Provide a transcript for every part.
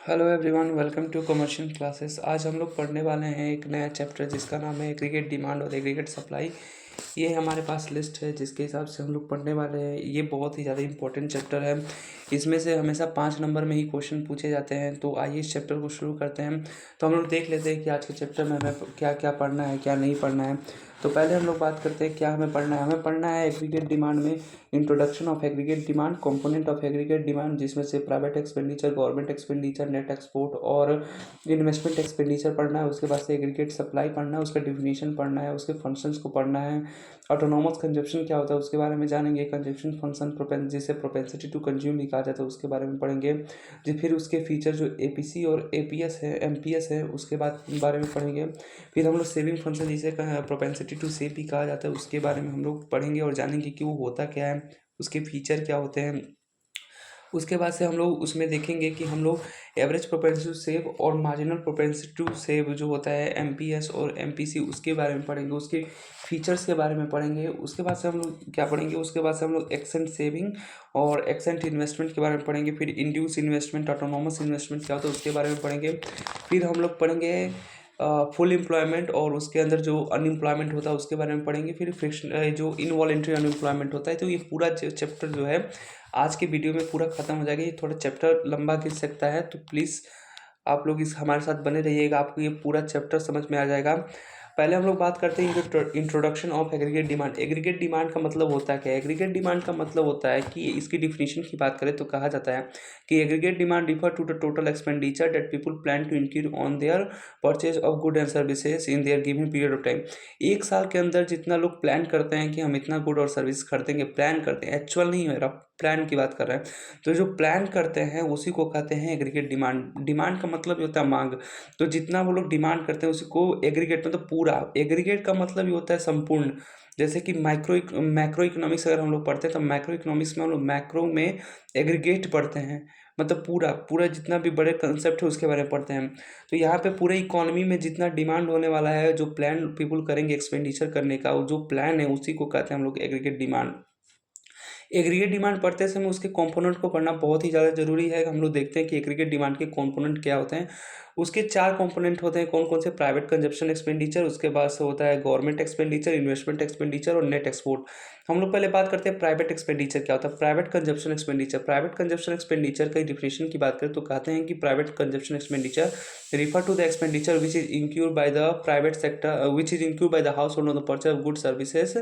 Hello everyone, welcome to commercial classes. आज हम लोग पढ़ने वाले हैं एक नया चैप्टर जिसका नाम है एग्रीगेट डिमांड और एग्रीगेट सप्लाई। ये हमारे पास लिस्ट है जिसके हिसाब से हम लोग पढ़ने वाले हैं। ये बहुत ही ज़्यादा इंपॉर्टेंट चैप्टर है। इसमें से हमेशा 5 नंबर में ही क्वेश्चन पूछे जाते हैं। तो आइए इस चैप्टर को शुरू करते हैं। तो हम लोग देख लेते हैं कि आज के चैप्टर में हमें क्या क्या पढ़ना है, क्या नहीं पढ़ना है। तो पहले हम लोग बात करते हैं क्या हमें पढ़ना है। हमें पढ़ना है एग्रीगेट डिमांड में introduction of aggregate demand, component of aggregate demand, जिसमें से private expenditure, government expenditure, net export और इन्वेस्टमेंट एक्सपेंडिचर पढ़ना है। उसके बाद से एग्रीगेट सप्लाई पढ़ना है, उसका डिफिनीशन पढ़ना है, उसके फंक्शंस को पढ़ना है। ऑटोनोमस कंजप्शन क्या होता है उसके बारे में जानेंगे। कंजप्शन फंक्शन जिसे प्रोपेंसिटी टू कंज्यूम भी कहा जाता है उसके बारे में पढ़ेंगे। जी, फिर उसके फीचर जो एपीसी और एपीएस है, एमपीएस है, उसके बारे में पढ़ेंगे। फिर हम लोग सेविंग फंक्शन जिसे प्रोपेंसिटी टू सेव भी कहा जाता है उसके बारे में हम लोग पढ़ेंगे और जानेंगे कि वो होता क्या है, उसके फीचर क्या होते हैं। उसके बाद से हम लोग उसमें देखेंगे कि हम लोग एवरेज प्रोपेंसिटी टू सेव और मार्जिनल प्रोपेंसिटी टू सेव जो होता है एमपीएस और एमपीसी, उसके बारे में पढ़ेंगे, उसके फीचर्स के बारे में पढ़ेंगे। उसके बाद से हम लोग क्या पढ़ेंगे, उसके बाद से हम लोग एक्सेंट सेविंग और एक्सेंट इन्वेस्टमेंट के बारे में पढ़ेंगे। फिर इंड्यूस इन्वेस्टमेंट, ऑटोनोमस इन्वेस्टमेंट क्या होता है उसके बारे में पढ़ेंगे। फिर हम लोग पढ़ेंगे फुल एम्प्लॉयमेंट और उसके अंदर जो अनएम्प्लॉयमेंट होता है उसके बारे में पढ़ेंगे। फिर फ्रिक्शन जो इनवॉलेंट्री अनएम्प्लॉयमेंट होता है। तो ये पूरा चैप्टर जो है आज के वीडियो में पूरा खत्म हो जाएगा। ये थोड़ा चैप्टर लंबा खिंच सकता है, तो प्लीज़ आप लोग इस हमारे साथ बने रहिएगा, आपको ये पूरा चैप्टर समझ में आ जाएगा। पहले हम लोग बात करते हैं introduction of aggregate demand. Aggregate demand का मतलब होता है क्या? एग्रीगेट डिमांड का मतलब होता है कि इसकी डिफिनीशन की बात करें तो कहा जाता है कि aggregate demand refer to the total expenditure that people plan to incur on their purchase of good and services in their given period of time. एक साल के अंदर जितना लोग प्लान करते हैं कि हम इतना गुड और सर्विस खरीदेंगे, प्लान करते हैं, एक्चुअल नहीं हो रहा, प्लान की बात कर रहे हैं। तो जो प्लान करते हैं उसी को कहते हैं एग्रीगेट डिमांड। डिमांड का मतलब ये होता है मांग। तो जितना वो लोग डिमांड करते हैं उसी को एग्रीगेट मतलब पूरा। एग्रीगेट का मतलब ये होता है संपूर्ण। जैसे कि मैक्रो इकोनॉमिक्स अगर हम लोग पढ़ते हैं तो मैक्रो इकोनॉमिक्स में हम लोग मैक्रो में एग्रीगेट पढ़ते हैं, मतलब पूरा पूरा जितना भी बड़े कंसेप्ट है उसके बारे में पढ़ते हैं। तो यहाँ पे पूरे इकोनॉमी में जितना डिमांड होने वाला है, जो प्लान पीपल करेंगे एक्सपेंडिचर करने का, वो जो प्लान है उसी को कहते हैं हम लोग एग्रीगेट डिमांड। एग्रीगेट डिमांड पढ़ते समय उसके कंपोनेंट को पढ़ना बहुत ही ज़्यादा जरूरी है। हम लोग देखते हैं कि एग्रीगेट डिमांड के कंपोनेंट क्या होते हैं। उसके 4 कंपोनेंट होते हैं। कौन कौन से? प्राइवेट कंजप्शन एक्सपेंडिचर, उसके बाद से होता है गवर्नमेंट एक्सपेंडिचर, इन्वेस्टमेंट एक्सपेंडिचर और नेट एक्सपोर्ट। हम लोग पहले बात करते हैं प्राइवेट एक्सपेंडिचर क्या होता है। Private consumption expenditure, private consumption expenditure का डिफिनेशन की बात करें तो कहते हैं कि private consumption expenditure refer to the expenditure which is incurred by the private sector which is incurred by the household on the purchase of good services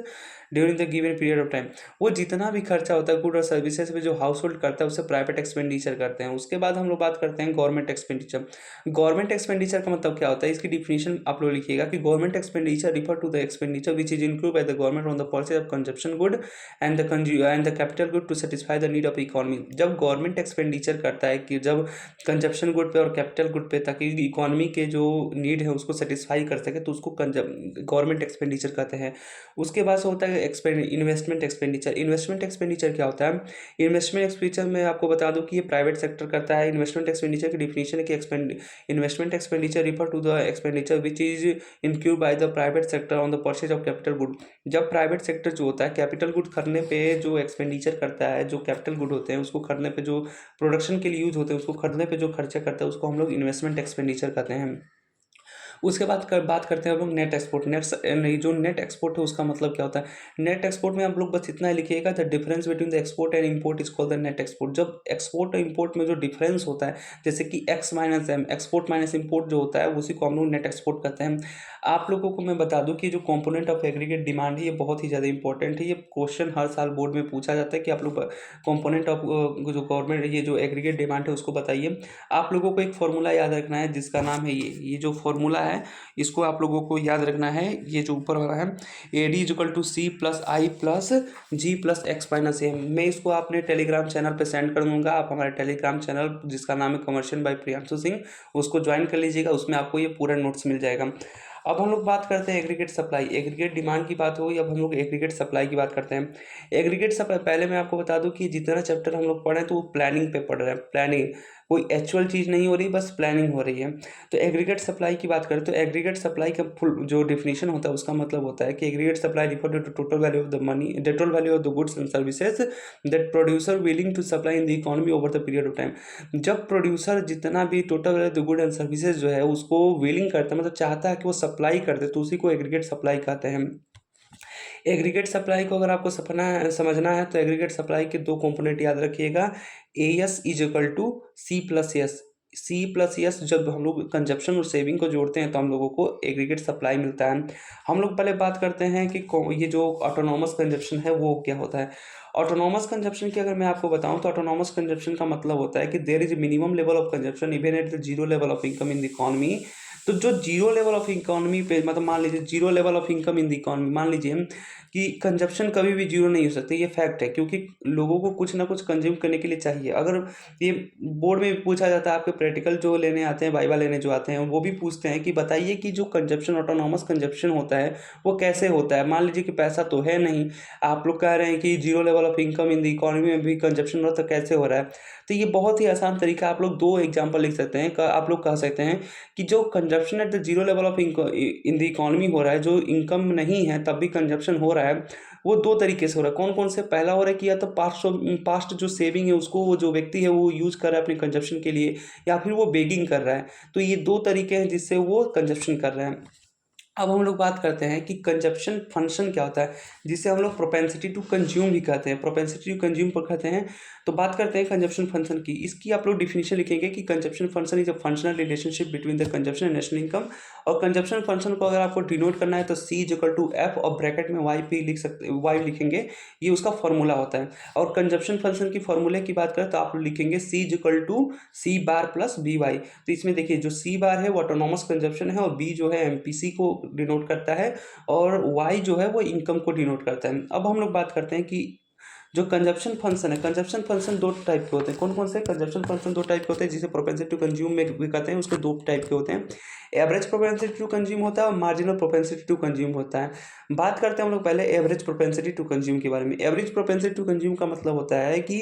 during the given period of time. वो जितना भी खर्चा होता है good और services में जो house hold करता है उसे प्राइवेट एक्सपेंडिचर करते हैं। उसके बाद हम लोग बात करते हैं गवर्नमेंट एक्सपेंडिचर। गवर्नमेंट एक्सपेंडिचर का मतलब क्या होता है, इसकी डिफिनेशन आप लोग लिखिएगा कि government expenditure refer to the expenditure which is include by the government on the purchase of consumption good and the capital good to satisfy the need of economy. जब गवर्नमेंट एक्सपेंडिचर करता है कि जब consumption good पे और capital good पे, ताकि economy के जो नीड है उसको सेटिस्फाई कर सके, तो उसको गवर्नमेंट एक्सपेंडिचर कहते हैं। उसके बाद से होता है इन्वेस्टमेंट एक्सपेंडिचर। इन्वेस्टमेंट एक्सपेंडिचर क्या होता है? इन्वेस्टमेंट एक्सपेंडिचर में आपको बता दूं कि ये प्राइवेट सेक्टर करता है। इन्वेस्टमेंट एक्सपेंडिचर की डिफिनेशन है कि investment expenditure refer to the expenditure which is incurred by the private sector on the purchase of capital good. जब प्राइवेट सेक्टर जो होता है कैपिटल गुड खरीदने पे जो एक्सपेंडिचर करता है, जो कैपिटल गुड होते हैं उसको खरीदने पे, जो प्रोडक्शन के लिए यूज होते हैं उसको खरीदने पे जो खर्चा करता है उसको हम लोग इन्वेस्टमेंट एक्सपेंडिचर कहते हैं। उसके बाद बात करते हैं हम लोग नेट एक्सपोर्ट। नहीं, जो नेट एक्सपोर्ट है उसका मतलब क्या होता है? नेट एक्सपोर्ट में आप लोग बस इतना लिखिएगा, the difference between the export and import is called the net export. जब एक्सपोर्ट और इंपोर्ट में जो डिफरेंस होता है, जैसे कि X minus M, export minus import जो होता है उसी को हम लोग नेट एक्सपोर्ट कहते हैं। आप लोगों को मैं बता दूं कि जो कंपोनेंट ऑफ एग्रीगेट डिमांड है ये बहुत ही ज़्यादा इंपॉर्टेंट है। ये क्वेश्चन हर साल बोर्ड में पूछा जाता है कि आप लोग कंपोनेंट ऑफ जो गवर्नमेंट ये जो एग्रीगेट डिमांड है उसको बताइए। आप लोगों को एक फॉर्मूला याद रखना है जिसका नाम है ये जो फॉर्मूला है इसको आप लोगों को याद रखना है। ये जो ऊपर वाला है, A D equal to C plus I plus G plus X minus A. मैं इसको अपने टेलीग्राम चैनल पे सेंड कर दूंगा। आप हमारे टेलीग्राम चैनल जिसका नाम है कमर्शियल बाय प्रियांशु सिंह, उसको ज्वाइन कर लीजिएगा, उसमें आपको ये पूरा नोट्स मिल जाएगा। अब हम लोग बात करते हैं एग्रीगेट सप्लाई। एग्रीगेट डिमांड की बात होगी, अब हम लोग एग्रीगेट सप्लाई की बात करते हैं। एग्रीगेट सप्लाई, पहले मैं आपको बता दूं कि जितना चैप्टर हम लोग पढ़े तो वो प्लानिंग पे पढ़ रहे हैं। प्लानिंग कोई एक्चुअल चीज़ नहीं हो रही, बस प्लानिंग हो रही है। तो एग्रीगेट सप्लाई की बात करें तो एग्रीगेट सप्लाई का फुल जो डेफिनेशन होता है उसका मतलब होता है कि aggregate supply refer to total value of the money, total value of the goods and services that producer willing to supply in the economy over the period of time. जब producer जितना भी total value the good and services जो है उसको willing करता है, मतलब चाहता है कि वो सप्लाई कर दे, तो उसी को एग्रीगेट सप्लाई कहते हैं। एग्रीगेट सप्लाई को अगर आपको समझना है तो एग्रीगेट सप्लाई के दो कंपोनेंट याद रखिएगा। A S is equal to C plus S. C plus S जब हम लोग कंजप्शन और सेविंग को जोड़ते हैं तो हम लोगों को एग्रीगेट सप्लाई मिलता है। हम लोग पहले बात करते हैं कि ये जो ऑटोनॉमस कंजप्शन है वो क्या होता है। ऑटोनॉमस कंजप्शन की अगर मैं आपको बताऊं तो ऑटोनॉमस कंजप्शन का मतलब होता है कि there is minimum level of consumption even at the zero level of income in the economy. तो जो जीरो लेवल ऑफ इकोनॉमी पे, मतलब मान लीजिए zero level of income in the economy, मान लीजिए कि कंजप्शन कभी भी जीरो नहीं हो सकती, ये फैक्ट है, क्योंकि लोगों को कुछ ना कुछ कंज्यूम करने के लिए चाहिए। अगर ये बोर्ड में भी पूछा जाता है, आपके प्रैक्टिकल जो लेने आते हैं, वाइवा लेने जो आते हैं, वो भी पूछते हैं कि बताइए कि जो कंजप्शन, ऑटोनॉमस कंजप्शन होता है वो कैसे होता है। मान लीजिए कि पैसा तो है नहीं, आप लोग कह रहे हैं कि zero level of income in the economy में भी कंजप्शन हो रहा है, तो कैसे हो रहा है। तो ये बहुत ही आसान तरीका, आप लोग दो एग्जाम्पल लिख सकते हैं। आप लोग कह सकते हैं कि जो consumption eight the zero level of in the economy हो रहा है, जो इनकम नहीं है तब भी कंजप्शन हो रहा है, वो दो तरीके से हो रहा है। कौन कौन से? पहला हो रहा है कि या तो पास्ट जो सेविंग है उसको वो जो व्यक्ति है वो यूज कर रहा है अपने कंजप्शन के लिए, या फिर वो बेगिंग कर रहा है। तो ये दो तरीके हैं जिससे वो कंजप्शन कर रहे हैं। अब हम लोग बात करते हैं कि कंजप्शन फंक्शन क्या होता है, जिसे हम लोग प्रोपेंसिटी टू कंज्यूम भी कहते हैं, प्रोपेंसिटी टू कंज्यूम पर कहते हैं। तो बात करते हैं कंजप्शन फंक्शन की। इसकी आप लोग डिफिनेशन लिखेंगे कि consumption function is a functional relationship between the consumption and national income. और कंजप्शन फंक्शन को अगर आपको डिनोट करना है तो सी इज इक्वल टू एफ और ब्रैकेट में वाई पी लिख सकते, वाई लिखेंगे, ये उसका फॉर्मूला होता है। और कंजप्शन फंक्शन की फॉर्मूले की बात करें तो आप लोग लिखेंगे C is equal to C bar plus B Y. तो इसमें देखिए जो सी बार है वो ऑटोनॉमस कंजप्शन है, और बी जो है एमपीसी को डिनोट करता है, और वाई जो है वो इनकम को डिनोट करता है। अब हम लोग बात करते हैं कि जो कंजप्शन फंक्शन है, कंजप्शन फंक्शन दो टाइप के होते हैं। कौन कौन से कंजप्शन फंक्शन दो टाइप के होते हैं, जिसे प्रोपेंसिटी टू कंज्यूम में भी कहते हैं, उसके दो टाइप के होते हैं। एवरेज प्रोपेंसिटी टू कंज्यूम होता है और मार्जिनल प्रोपेंसिटी टू कंज्यूम होता है। बात करते हैं हम लोग पहले एवरेज प्रोपेंसिटी टू कंज्यूम के बारे में। एवरेज प्रोपेंसिटी टू कंज्यूम का मतलब होता है कि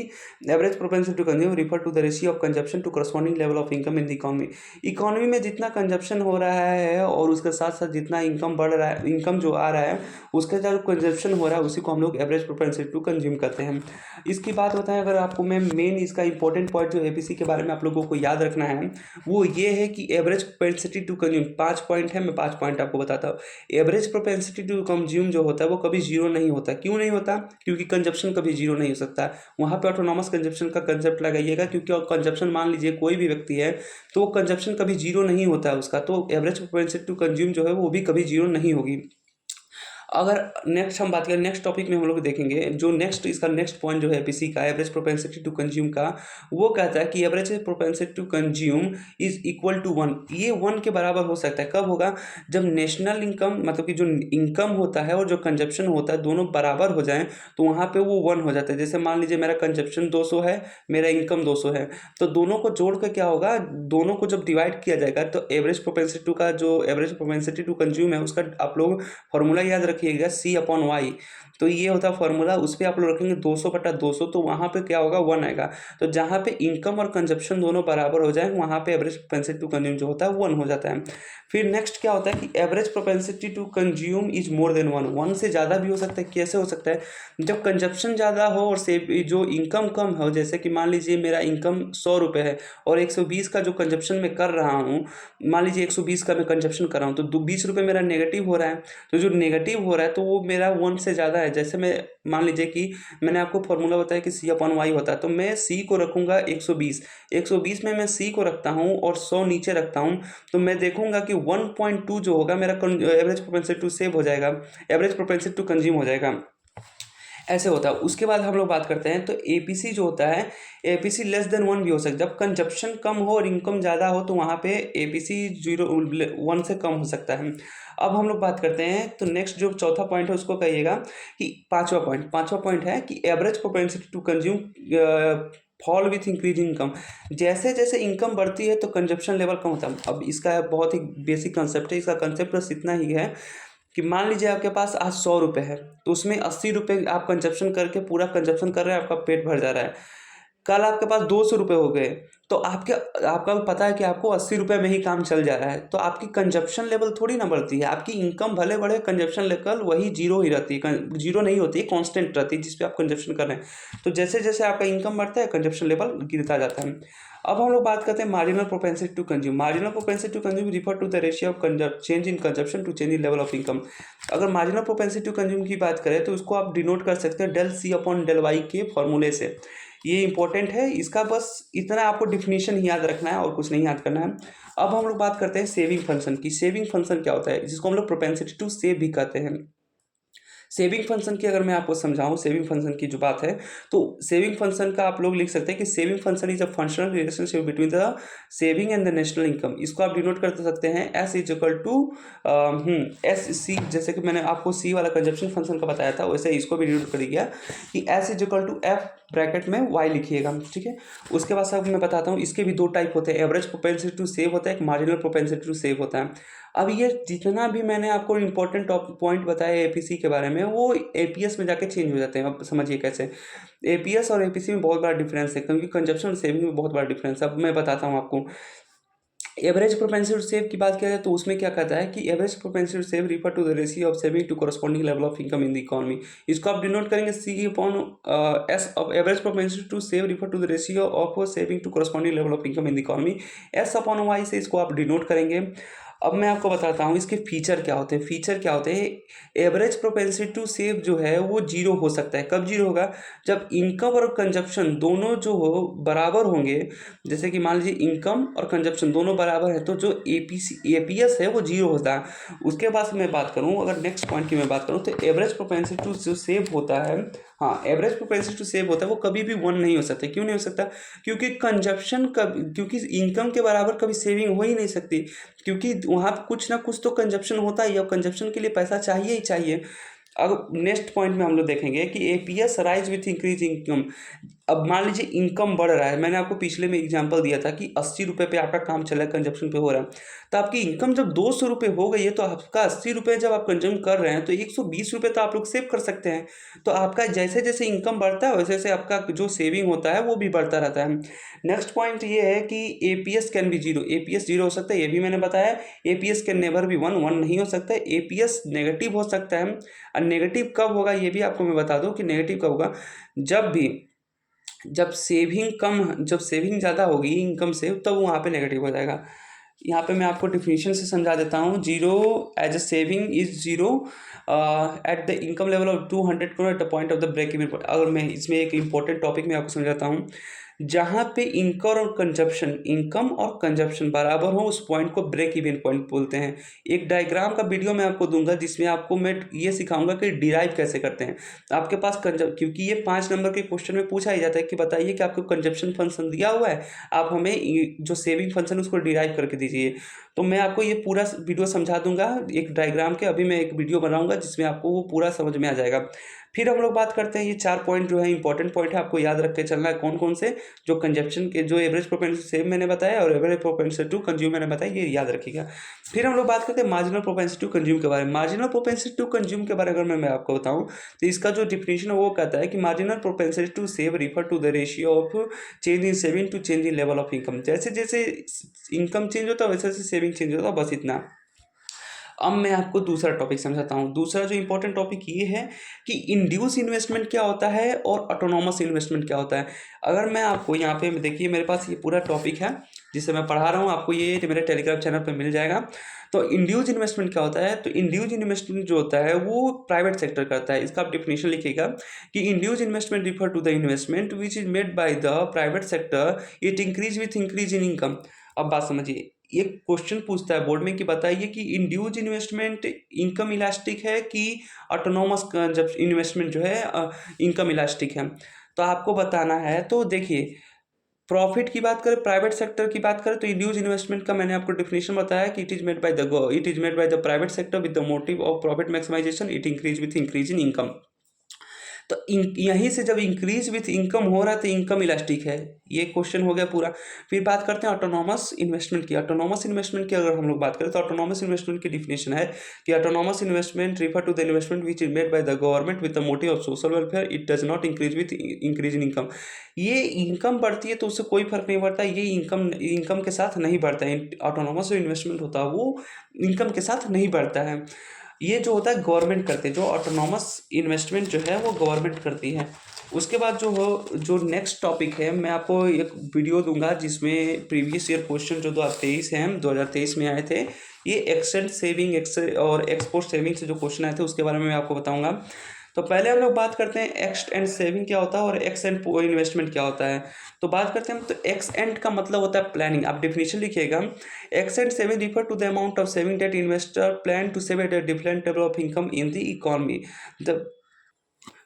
average propensity to consume refer to the ratio of consumption to corresponding level of income in the economy. Economy में जितना कंजप्शन हो रहा है और उसके साथ साथ जितना इनकम बढ़ रहा है, इनकम जो आ रहा है उसके साथ कंजप्शन हो रहा है, उसी को हम लोग एवरेज प्रोपेंसिटी टू कंज्यूम करते हैं। इसकी बात होता है, अगर आपको मैं मेन इसका इंपॉर्टेंट पॉइंट जो एपीसी के बारे में आप लोगों को याद रखना है वो ये है कि average propensity to consume 5 point है, मैं 5 पॉइंट आपको बताता हूँ। एवरेज प्रोपेंसिटी टू कंज्यूम जो होता है वो कभी जीरो नहीं होता। क्यों नहीं होता? क्योंकि कंजप्शन कभी जीरो नहीं हो सकता। वहाँ पे ऑटोनॉमस कंजप्शन का कंसेप्ट लगाइएगा, क्योंकि कंजप्शन मान लीजिए कोई भी व्यक्ति है तो वो कंजप्शन कभी जीरो नहीं होता है उसका, तो एवरेज प्रोपेंसिटी टू कंज्यूम जो है वो भी कभी जीरो नहीं होगी। अगर नेक्स्ट हम बात करें, नेक्स्ट टॉपिक में हम लोग देखेंगे जो नेक्स्ट इसका नेक्स्ट पॉइंट जो है एपीसी का, एवरेज प्रोपेंसिटी टू कंज्यूम का, वो कहता है कि average propensity to consume is equal to 1। ये 1 के बराबर हो सकता है। कब होगा? जब नेशनल इनकम, मतलब कि जो इनकम होता है और जो कंजप्शन होता है दोनों बराबर हो जाएं, तो वहाँ पे वो 1 हो जाता है। जैसे मान लीजिए मेरा कंजप्शन 200 है, मेरा इनकम 200 है, तो दोनों को जोड़ कर क्या होगा, दोनों को जब डिवाइड किया जाएगा तो एवरेज प्रोपेंसिटी टू का जो एवरेज प्रोपेंसिटी टू कंज्यूम है उसका आप लोग फॉर्मूला याद रखिएगा, सी अपॉन वाई। तो ये होता है फॉर्मूला, उस पर आप लोग रखेंगे 200/200, तो वहाँ पे क्या होगा, 1 आएगा। तो जहाँ पे इनकम और कंजप्शन दोनों बराबर हो जाए वहाँ पे एवरेज प्रोपेंसिटी टू कंज्यूम जो होता है 1 हो जाता है। फिर नेक्स्ट क्या होता है कि average propensity to consume is more than 1। 1 से ज़्यादा भी हो सकता है। कैसे हो सकता है? जब कंजप्शन ज़्यादा हो और से जो इनकम कम हो। जैसे कि मान लीजिए मेरा इनकम 100 रुपये है और 120 का जो कंजप्शन मैं कर रहा हूँ, मान लीजिए 120 का मैं कंजप्शन कर रहा हूँ, तो 20 रुपये मेरा नेगेटिव हो रहा है। तो जो नेगेटिव हो रहा है तो वो मेरा 1 से ज़्यादा है। जैसे मैं मान लीजिए कि मैंने आपको फॉर्मूला बताया कि सी अपॉन वाई होता है, तो मैं सी को रखूँगा 120, 120 में मैं सी को रखता हूँ और 100 नीचे रखता हूँ, तो मैं देखूँगा कि 1.2 जो होगा मेरा एवरेज प्रोपेंसिटी टू सेव हो जाएगा, एवरेज प्रोपेंसिटी टू कंज्यूम हो जाएगा। ऐसे होता है। उसके बाद हम लोग बात करते हैं तो एपीसी जो होता है, एपीसी लेस देन 1 भी हो सकता है। जब कंजप्शन कम हो और इनकम ज़्यादा हो तो वहाँ पे एपीसी 1 से कम हो सकता है। अब हम लोग बात करते हैं तो नेक्स्ट जो चौथा पॉइंट है उसको कहिएगा कि पांचवा पॉइंट है कि average propensity to consume fall with increase income. जैसे जैसे इनकम बढ़ती है तो कंजप्शन लेवल कम होता है। अब इसका बहुत ही बेसिक कंसेप्ट है, इसका कंसेप्ट बस इतना ही है कि मान लीजिए आपके पास आज 100 रुपये है, तो उसमें 80 रुपये आप कंजप्शन करके पूरा कंजप्शन कर रहे हैं, आपका पेट भर जा रहा है। कल आपके पास 200 रुपये हो गए, तो आपका पता है कि आपको 80 रुपये में ही काम चल जा रहा है, तो आपकी कंजप्शन लेवल थोड़ी ना बढ़ती है। आपकी इनकम भले बढ़े, कंजप्शन लेवल वही जीरो ही रहती है, जीरो नहीं होती है, कांस्टेंट रहती है जिस पे आप कंजप्शन कर रहे हैं। तो जैसे जैसे आपका इनकम बढ़ता है कंजप्शन लेवल गिरता जाता है। अब हम लोग बात करते हैं marginal propensity to consume. Marginal propensity to consume refer to the ratio of change in consumption to change in level of income. अगर मार्जिनल प्रोपेंसिटी टू कंज्यूम की बात करें तो उसको आप डिनोट कर सकते हैं del C upon del Y के फॉर्मूले से। ये इंपॉर्टेंट है, इसका बस इतना आपको डिफिनीशन ही याद रखना है और कुछ नहीं याद करना है। अब हम लोग बात करते हैं सेविंग फंक्शन की। सेविंग फंक्शन क्या होता है, जिसको हम लोग प्रोपेंसिटी टू सेव भी कहते हैं। सेविंग फंक्शन की अगर मैं आपको समझाऊं, सेविंग फंक्शन की जो बात है, तो सेविंग फंक्शन का आप लोग लिख सकते हैं कि saving function is a functional relationship between the saving and the national income. इसको आप डिनोट कर सकते हैं S is equal to S C, जैसे कि मैंने आपको सी वाला कंजप्शन फंक्शन का बताया था, वैसे इसको भी डिनोट करिएगा कि S is equal to F bracket में वाई लिखिएगा, ठीक है। उसके बाद सब मैं बताता हूँ, इसके भी दो टाइप होते हैं, एवरेज प्रोपेंसिटी टू सेव होता है, एक मार्जिनल प्रोपेंसिटी टू सेव होता है। अब ये जितना भी मैंने आपको इंपॉर्टेंट पॉइंट बताया एपीसी के बारे में, वो एपीएस में जाके चेंज हो जाते हैं। अब समझिए कैसे। एपीएस और एपीसी में बहुत बड़ा डिफरेंस है, क्योंकि कंजप्शन और सेविंग में बहुत बड़ा डिफरेंस है। अब मैं बताता हूँ आपको। एवरेज प्रोपेंसिटी टू सेव की बात किया जाए तो उसमें क्या कहता है कि average propensity to save refer to the ratio of saving to corresponding level of income in the economy. इसको आप डिनोट करेंगे C upon S of average propensity to save refer to the ratio of saving to corresponding level of income in the economy. S upon Y से इसको आप denote करेंगे। अब मैं आपको बताता हूँ इसके फीचर क्या होते हैं। फीचर क्या होते हैं, एवरेज प्रोपेंसिटी टू सेव जो है वो जीरो हो सकता है। कब जीरो होगा, जब इनकम और कंजप्शन दोनों जो हो बराबर होंगे। जैसे कि मान लीजिए इनकम और कंजप्शन दोनों बराबर है, तो जो एपीएस है वो जीरो होता है। उसके बाद मैं बात करूँ, अगर नेक्स्ट पॉइंट की मैं बात करूँ, तो एवरेज प्रोपेंसिटी टू जो सेव होता है, हाँ एवरेज प्रोपेंसिटी टू सेव होता है, वो कभी भी 1 नहीं हो सकता। क्यों नहीं हो सकता, क्योंकि कंजप्शन क्योंकि इनकम के बराबर कभी सेविंग हो ही नहीं सकती, क्योंकि वहाँ पर कुछ ना कुछ तो कंजप्शन होता ही है, और कंजप्शन के लिए पैसा चाहिए ही चाहिए। अब नेक्स्ट पॉइंट में हम लोग देखेंगे कि APS rise with increase income. अब मान लीजिए इनकम बढ़ रहा है, मैंने आपको पिछले में एग्जांपल दिया था कि 80 रुपये पे आपका काम चल रहा है, कंजप्शन पे हो रहा है, तो आपकी इनकम जब 200 रुपये हो गई है, तो आपका 80 रुपये जब आप कंज्यूम कर रहे हैं, तो 120 रुपये तो आप लोग सेव कर सकते हैं। तो आपका जैसे जैसे इनकम बढ़ता है वैसे वैसे आपका जो सेविंग होता है वो भी बढ़ता रहता है। नेक्स्ट पॉइंट ये है कि APS can be zero. APS zero हो सकता है, ये भी मैंने बताया। एपीएस कैन नेवर बी 1, 1 नहीं हो सकता है। एपीएस नेगेटिव हो सकता है, और नेगेटिव कब होगा ये भी आपको मैं बता दूं कि नेगेटिव कब होगा, जब सेविंग ज़्यादा होगी इनकम से, तब वहाँ पे नेगेटिव हो जाएगा। यहाँ पे मैं आपको डिफिनीशन से समझा देता हूँ। Zero as a saving is zero at the income level of 200 crore at the point of the break even point. अगर मैं इसमें एक इंपॉर्टेंट टॉपिक में आपको समझाता हूँ, जहाँ पे इनकम और कंजप्शन बराबर हो, उस पॉइंट को ब्रेक इवन पॉइंट बोलते हैं। एक डायग्राम का वीडियो मैं आपको दूंगा, जिसमें आपको मैं ये सिखाऊंगा कि डिराइव कैसे करते हैं। आपके पास क्योंकि ये 5 नंबर के क्वेश्चन में पूछा ही जाता है कि बताइए कि आपको कंजप्शन फंक्शन दिया हुआ है, आप हमें जो सेविंग फंक्शन है उसको डिराइव करके दीजिए। तो मैं आपको ये पूरा वीडियो समझा दूंगा एक डायग्राम के। अभी मैं एक वीडियो बनाऊंगा जिसमें आपको वो पूरा समझ में आ जाएगा। फिर हम लोग बात करते हैं, ये 4 पॉइंट जो है इंपॉर्टेंट पॉइंट है, आपको याद रख के चलना है। कौन कौन से, जो कंजप्शन के, जो एवरेज प्रोपेंसिटी सेव मैंने बताया और एवरेज प्रोपेंसिटी टू कंज्यूम मैंने बताया, ये याद रखिएगा। फिर हम लोग बात करते हैं मार्जिनल प्रोपेंसिटी टू कंज्यूम के बारे में। मार्जिनल प्रोपेंसिटी टू कंज्यूम के बारे में अगर मैं आपको बताऊं, तो इसका जो डिफिनेशन है वो कहता है कि marginal propensity to save refer to the ratio of change in saving to change in level of income. जैसे जैसे इनकम चेंज होता है वैसे वैसे सेविंग चेंज होता है, बस इतना। अब मैं आपको दूसरा टॉपिक समझाता हूँ। दूसरा जो इंपॉर्टेंट टॉपिक ये है कि इंड्यूस इन्वेस्टमेंट क्या होता है और ऑटोनॉमस इन्वेस्टमेंट क्या होता है। अगर मैं आपको यहाँ पे देखिए, मेरे पास ये पूरा टॉपिक है जिसे मैं पढ़ा रहा हूँ, आपको ये मेरे टेलीग्राम चैनल पे मिल जाएगा। तो इंड्यूस इन्वेस्टमेंट क्या होता है, तो इंड्यूस इन्वेस्टमेंट जो होता है वो प्राइवेट सेक्टर करता है। इसका आप डिफिनेशन लिखिएगा कि induce investment refer to the investment which is made by the private sector, it increase with increase in income. अब बात समझिए, ये क्वेश्चन पूछता है बोर्ड में कि बताइए कि इंड्यूज इन्वेस्टमेंट इनकम इलास्टिक है कि ऑटोनोमस जब इन्वेस्टमेंट जो है इनकम इलास्टिक है। तो आपको बताना है। तो देखिए, प्रॉफिट की बात करें, प्राइवेट सेक्टर की बात करें, तो इंड्यूज इन्वेस्टमेंट का मैंने आपको डिफिनेशन बताया कि it is made by the private sector with the motive of profit maximisation, it increase with increase in income. तो यहीं से जब इंक्रीज विथ इनकम हो रहा है तो इनकम इलास्टिक है, ये क्वेश्चन हो गया पूरा। फिर बात करते हैं ऑटोनॉमस इन्वेस्टमेंट की। ऑटोनॉमस इन्वेस्टमेंट की अगर हम लोग बात करें तो ऑटोनॉमस इन्वेस्टमेंट की डिफिनेशन है कि autonomous investment refer to the investment which is made by the government with the motive of social welfare, it does not increase with increase in income. ये इनकम बढ़ती है तो उससे कोई फर्क नहीं पड़ता, ये इनकम के साथ नहीं बढ़ता है। ऑटोनॉमस जो इन्वेस्टमेंट होता है वो इनकम के साथ नहीं बढ़ता है। ये जो होता है गवर्नमेंट करते हैं, जो ऑटोनॉमस इन्वेस्टमेंट जो है वो गवर्नमेंट करती है। उसके बाद जो नेक्स्ट टॉपिक है, मैं आपको एक वीडियो दूंगा जिसमें प्रीवियस ईयर क्वेश्चन जो 2023 हैं 2023 में आए थे, ये एक्सटेंट सेविंग और एक्सपोर्ट सेविंग से जो क्वेश्चन आए थे उसके बारे में मैं आपको बताऊंगा। तो पहले हम लोग बात करते हैं एक्स एंड सेविंग क्या होता है और एक्स एंड इन्वेस्टमेंट क्या होता है। तो बात करते हैं, तो एक्स एंड का मतलब होता है प्लानिंग। आप डेफिनेशन लिखिएगा, ex ante saving refer to the amount of saving that investor plan to save at a different level of income in the economy.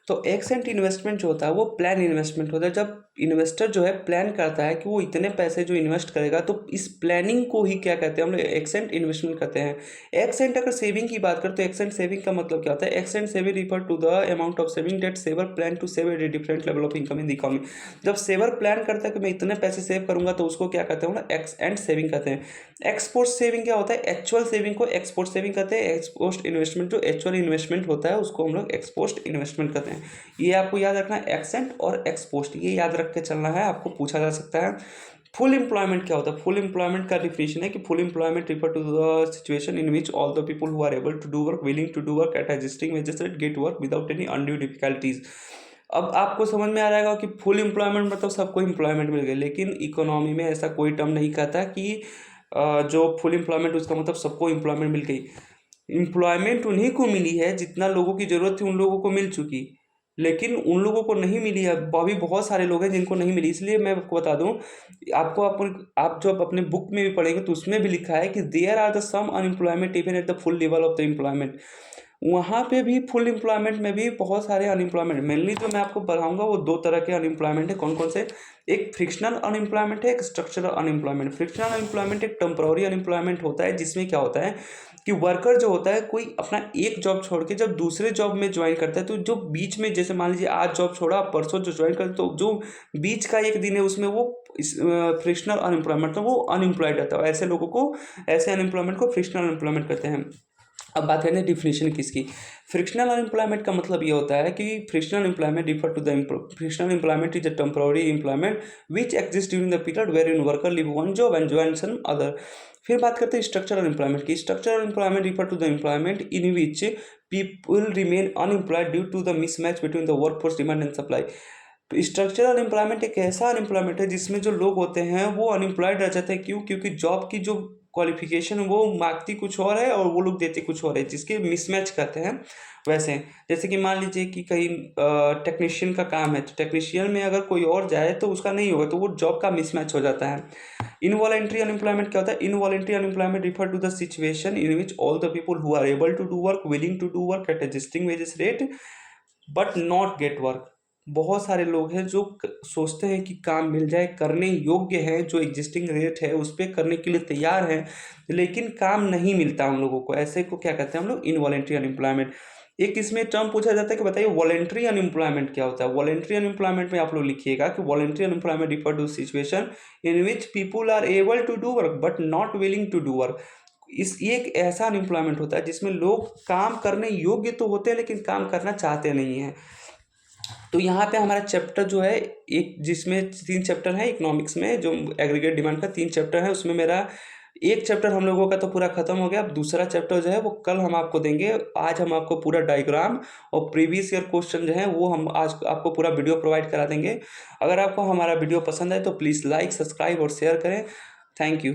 तो एक्सेंट इन्वेस्टमेंट जो होता है वो प्लान इन्वेस्टमेंट होता है। जब इन्वेस्टर जो है प्लान करता है कि वो इतने पैसे जो इन्वेस्ट करेगा, तो इस प्लानिंग को ही क्या कहते हैं हम लोग, एक्सेंट इन्वेस्टमेंट करते हैं। एक्सेंट अगर सेविंग की बात करें तो एक्सेंट सेविंग का मतलब क्या होता है, ex ante saving refer to the amount of saving that saver plan to save at a different level of income in the economy. जब सेवर प्लान करता है कि मैं इतने पैसे सेव करूंगा तो उसको क्या कहते हैं हम लोग, एक्सेंट सेविंग कहते हैं। एक्सपोर्ट सेविंग क्या होता है, एक्चुअल सेविंग को एक्सपोर्ट सेविंग कहते हैं। एक्सपोर्ट इन्वेस्टमेंट जो एक्चुअल इन्वेस्टमेंट होता है उसको हम लोग एक्सपोर्ट इन्वेस्टमेंट कहते हैं। ये आपको याद रखना है, एक्सेंट और एक्सपोस्ट, ये याद रख के चलना है, आपको पूछा जा सकता है। फुल एम्प्लॉयमेंट क्या होता है, फुल एम्प्लॉयमेंट का डिफिनेशन है कि full employment refer to the situation in which all the people who are able to do work willing to do work at existing wages rate get work without any undue difficulties. अब आपको समझ में आ जाएगा कि full employment मतलब सबको employment मिल गई, लेकिन इकोनॉमी में ऐसा कोई टर्म नहीं कहता कि जो फुल एम्प्लॉयमेंट उसका मतलब सबको एम्प्लॉयमेंट मिल गई। एम्प्लॉयमेंट उन्हीं को मिली है, जितना लोगों की ज़रूरत थी उन लोगों को मिल चुकी, लेकिन उन लोगों को नहीं मिली है। अभी बहुत सारे लोग हैं जिनको नहीं मिली। इसलिए मैं आपको बता दूं, आपको आप जो अपने बुक में भी पढ़ेंगे तो उसमें भी लिखा है कि there are the some unemployment even at the full level of the employment. वहाँ पे भी फुल एम्प्लॉयमेंट में भी बहुत सारे अनएम्प्लॉयमेंट, मेनली जो मैं आपको पढ़ाऊंगा वो दो तरह के अनएम्प्लॉयमेंट है। कौन कौन से, एक फ्रिक्शनल अनएम्प्लॉयमेंट है, एक स्ट्रक्चरल अनएम्प्लॉयमेंट। फ्रिक्शनल अनएम्प्लॉयमेंट एक टेम्पररी अनएम्प्लॉयमेंट होता है, जिसमें क्या होता है कि वर्कर जो होता है कोई अपना एक जॉब छोड़ के जब दूसरे जॉब में ज्वाइन करता है, तो जो बीच में, जैसे मान लीजिए आज जॉब छोड़ा, परसों जो ज्वाइन करते, तो जो बीच का एक दिन है उसमें वो फ्रिक्शनल अनएम्प्लॉयमेंट, तो वो अनएम्प्लॉयड रहता है। ऐसे लोगों को, ऐसे अनएम्प्लॉयमेंट को फ्रिक्शनल अनएम्प्लॉयमेंट कहते हैं। अब बात करें डिफिनेशन किसकी। फ्रिक्शनल अनएम्प्लॉयमेंट का मतलब ये होता है कि frictional employment refer to the frictional employment is a temporary employment which exist during the period where in worker leave one job and join some other. फिर बात करते हैं स्ट्रक्चरल एम्प्लॉयमेंट की। Structural employment refer to the employment in which people remain unemployed due to the mismatch between the workforce demand and supply. Structural employment एक ऐसा unemployment है जिसमें जो लोग होते हैं वो अनएम्प्लॉयड रह जाते हैं। क्यों? क्योंकि जॉब की जो क्वालिफिकेशन वो मांगती कुछ और है और वो लोग देते कुछ और है, जिसके मिसमैच कहते हैं। वैसे जैसे कि मान लीजिए कि कहीं टेक्नीशियन का काम है, तो टेक्नीशियन में अगर कोई और जाए तो उसका नहीं होगा, तो वो जॉब का मिसमैच हो जाता है। इनवॉलेंट्री अनएम्प्लॉयमेंट क्या होता है, involuntary unemployment refer to the situation in which all the people who are able to do work willing to do work at existing wages rate but not get work. बहुत सारे लोग हैं जो सोचते हैं कि काम मिल जाए, करने योग्य हैं, जो एग्जिस्टिंग रेट है उस पर करने के लिए तैयार हैं, लेकिन काम नहीं मिलता उन लोगों को। ऐसे को क्या कहते हैं हम लोग, इनवॉलेंट्री अनएम्प्लॉयमेंट। एक इसमें टर्म पूछा जाता है कि बताइए वॉलेंट्री अनएम्प्लॉयमेंट क्या होता है। वॉलेंट्री अनएम्प्लॉयमेंट में आप लोग लिखिएगा कि voluntary unemployment refer to situation in which people are able to do work but not willing to do work. ये एक ऐसा अनएम्प्लॉयमेंट होता है जिसमें लोग काम करने योग्य तो होते हैं लेकिन काम करना चाहते नहीं हैं। तो यहाँ पे हमारा चैप्टर जो है, एक जिसमें 3 चैप्टर है इकोनॉमिक्स में, जो एग्रीगेट डिमांड का 3 चैप्टर है, उसमें मेरा एक चैप्टर हम लोगों का तो पूरा खत्म हो गया। अब दूसरा चैप्टर जो है वो कल हम आपको देंगे। आज हम आपको पूरा डायग्राम और प्रीवियस ईयर क्वेश्चन जो है वो हम आज आपको पूरा वीडियो प्रोवाइड करा देंगे। अगर आपको हमारा वीडियो पसंद आए तो प्लीज़ लाइक, सब्सक्राइब और शेयर करें। Thank you.